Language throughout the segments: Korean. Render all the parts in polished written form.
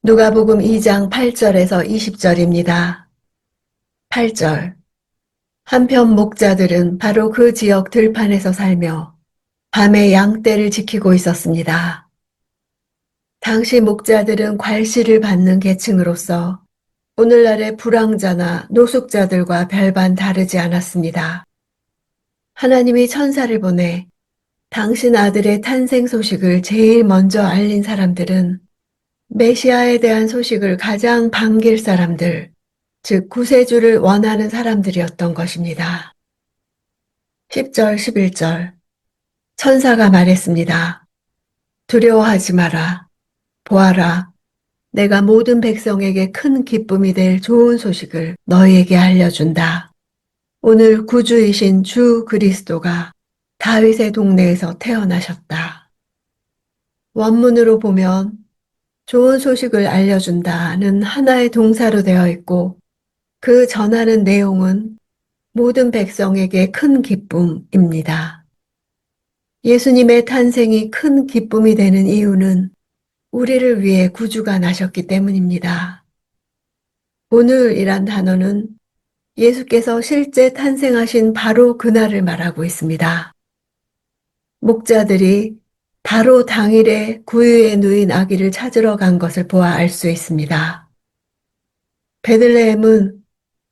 누가복음 2장 8절에서 20절입니다. 8절. 한편 목자들은 바로 그 지역 들판에서 살며 밤에 양떼를 지키고 있었습니다. 당시 목자들은 괄시를 받는 계층으로서 오늘날의 불황자나 노숙자들과 별반 다르지 않았습니다. 하나님이 천사를 보내 당신 아들의 탄생 소식을 제일 먼저 알린 사람들은 메시아에 대한 소식을 가장 반길 사람들, 즉 구세주를 원하는 사람들이었던 것입니다. 10절, 11절. 천사가 말했습니다. 두려워하지 마라. 보아라. 내가 모든 백성에게 큰 기쁨이 될 좋은 소식을 너희에게 알려준다. 오늘 구주이신 주 그리스도가 다윗의 동네에서 태어나셨다. 원문으로 보면 좋은 소식을 알려준다는 하나의 동사로 되어 있고 그 전하는 내용은 모든 백성에게 큰 기쁨입니다. 예수님의 탄생이 큰 기쁨이 되는 이유는 우리를 위해 구주가 나셨기 때문입니다. 오늘이란 단어는 예수께서 실제 탄생하신 바로 그날을 말하고 있습니다. 목자들이 바로 당일에 구유에 누인 아기를 찾으러 간 것을 보아 알 수 있습니다. 베들레헴은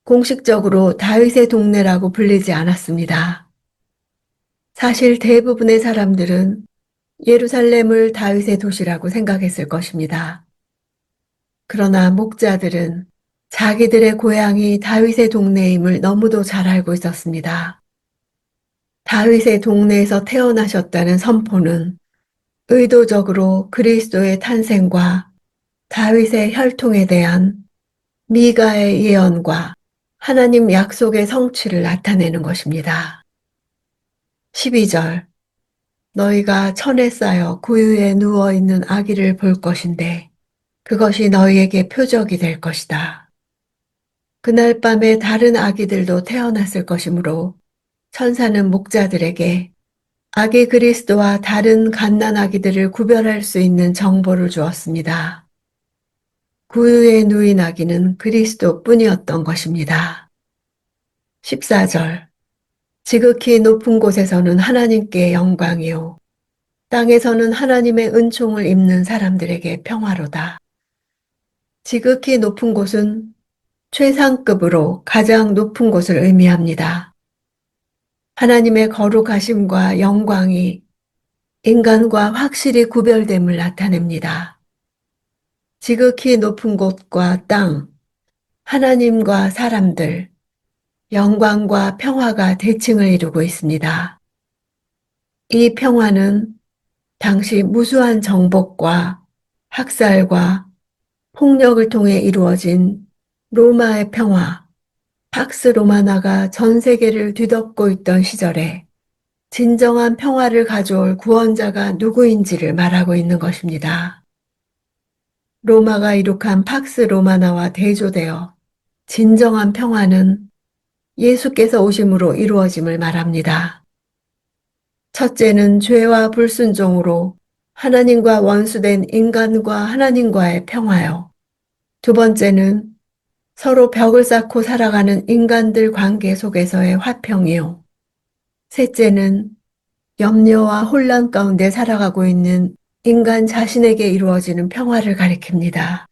공식적으로 다윗의 동네라고 불리지 않았습니다. 사실 대부분의 사람들은 예루살렘을 다윗의 도시라고 생각했을 것입니다. 그러나 목자들은 자기들의 고향이 다윗의 동네임을 너무도 잘 알고 있었습니다. 다윗의 동네에서 태어나셨다는 선포는 의도적으로 그리스도의 탄생과 다윗의 혈통에 대한 미가의 예언과 하나님 약속의 성취를 나타내는 것입니다. 12절. 너희가 천에 쌓여 구유에 누워있는 아기를 볼 것인데 그것이 너희에게 표적이 될 것이다. 그날 밤에 다른 아기들도 태어났을 것이므로 천사는 목자들에게 아기 그리스도와 다른 갓난 아기들을 구별할 수 있는 정보를 주었습니다. 구유에 누인 아기는 그리스도뿐이었던 것입니다. 14절. 지극히 높은 곳에서는 하나님께 영광이요 땅에서는 하나님의 은총을 입는 사람들에게 평화로다. 지극히 높은 곳은 최상급으로 가장 높은 곳을 의미합니다. 하나님의 거룩하심과 영광이 인간과 확실히 구별됨을 나타냅니다. 지극히 높은 곳과 땅, 하나님과 사람들, 영광과 평화가 대칭을 이루고 있습니다. 이 평화는 당시 무수한 정복과 학살과 폭력을 통해 이루어진 로마의 평화, 팍스 로마나가 전 세계를 뒤덮고 있던 시절에 진정한 평화를 가져올 구원자가 누구인지를 말하고 있는 것입니다. 로마가 이룩한 팍스 로마나와 대조되어 진정한 평화는 예수께서 오심으로 이루어짐을 말합니다. 첫째는 죄와 불순종으로 하나님과 원수된 인간과 하나님과의 평화요. 두 번째는 서로 벽을 쌓고 살아가는 인간들 관계 속에서의 화평이요. 셋째는 염려와 혼란 가운데 살아가고 있는 인간 자신에게 이루어지는 평화를 가리킵니다.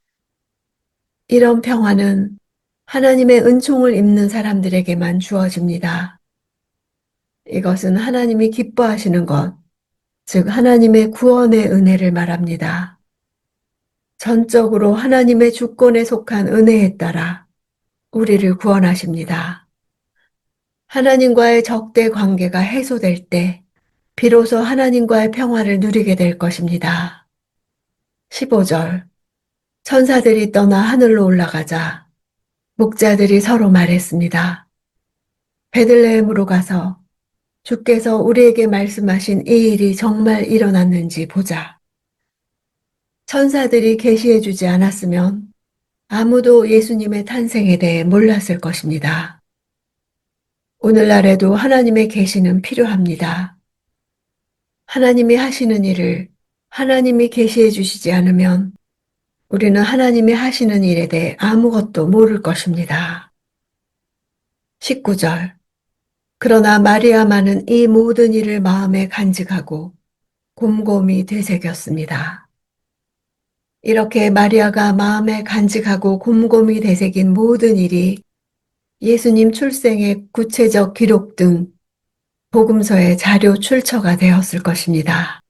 이런 평화는 하나님의 은총을 입는 사람들에게만 주어집니다. 이것은 하나님이 기뻐하시는 것, 즉 하나님의 구원의 은혜를 말합니다. 전적으로 하나님의 주권에 속한 은혜에 따라 우리를 구원하십니다. 하나님과의 적대 관계가 해소될 때 비로소 하나님과의 평화를 누리게 될 것입니다. 15절. 천사들이 떠나 하늘로 올라가자 목자들이 서로 말했습니다. 베들레헴으로 가서 주께서 우리에게 말씀하신 이 일이 정말 일어났는지 보자. 천사들이 계시해 주지 않았으면 아무도 예수님의 탄생에 대해 몰랐을 것입니다. 오늘날에도 하나님의 계시는 필요합니다. 하나님이 하시는 일을 하나님이 계시해 주시지 않으면 우리는 하나님이 하시는 일에 대해 아무것도 모를 것입니다. 19절. 그러나 마리아만은 이 모든 일을 마음에 간직하고 곰곰이 되새겼습니다. 이렇게 마리아가 마음에 간직하고 곰곰이 되새긴 모든 일이 예수님 출생의 구체적 기록 등 복음서의 자료 출처가 되었을 것입니다.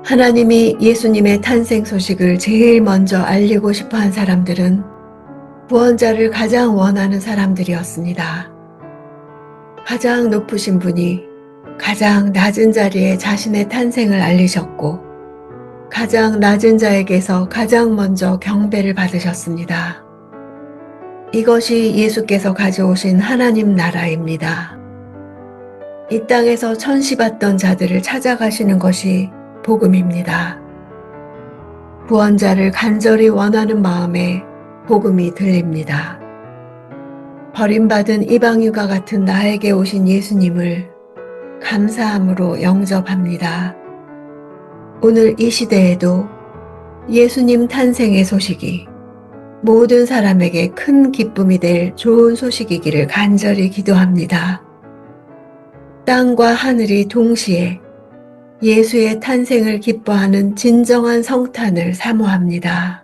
하나님이 예수님의 탄생 소식을 제일 먼저 알리고 싶어 한 사람들은 구원자를 가장 원하는 사람들이었습니다. 가장 높으신 분이 가장 낮은 자리에 자신의 탄생을 알리셨고 가장 낮은 자에게서 가장 먼저 경배를 받으셨습니다. 이것이 예수께서 가져오신 하나님 나라입니다. 이 땅에서 천시받던 자들을 찾아가시는 것이 복음입니다. 구원자를 간절히 원하는 마음에 복음이 들립니다. 버림받은 이방유가 같은 나에게 오신 예수님을 감사함으로 영접합니다. 오늘 이 시대에도 예수님 탄생의 소식이 모든 사람에게 큰 기쁨이 될 좋은 소식이기를 간절히 기도합니다. 땅과 하늘이 동시에 예수의 탄생을 기뻐하는 진정한 성탄을 사모합니다.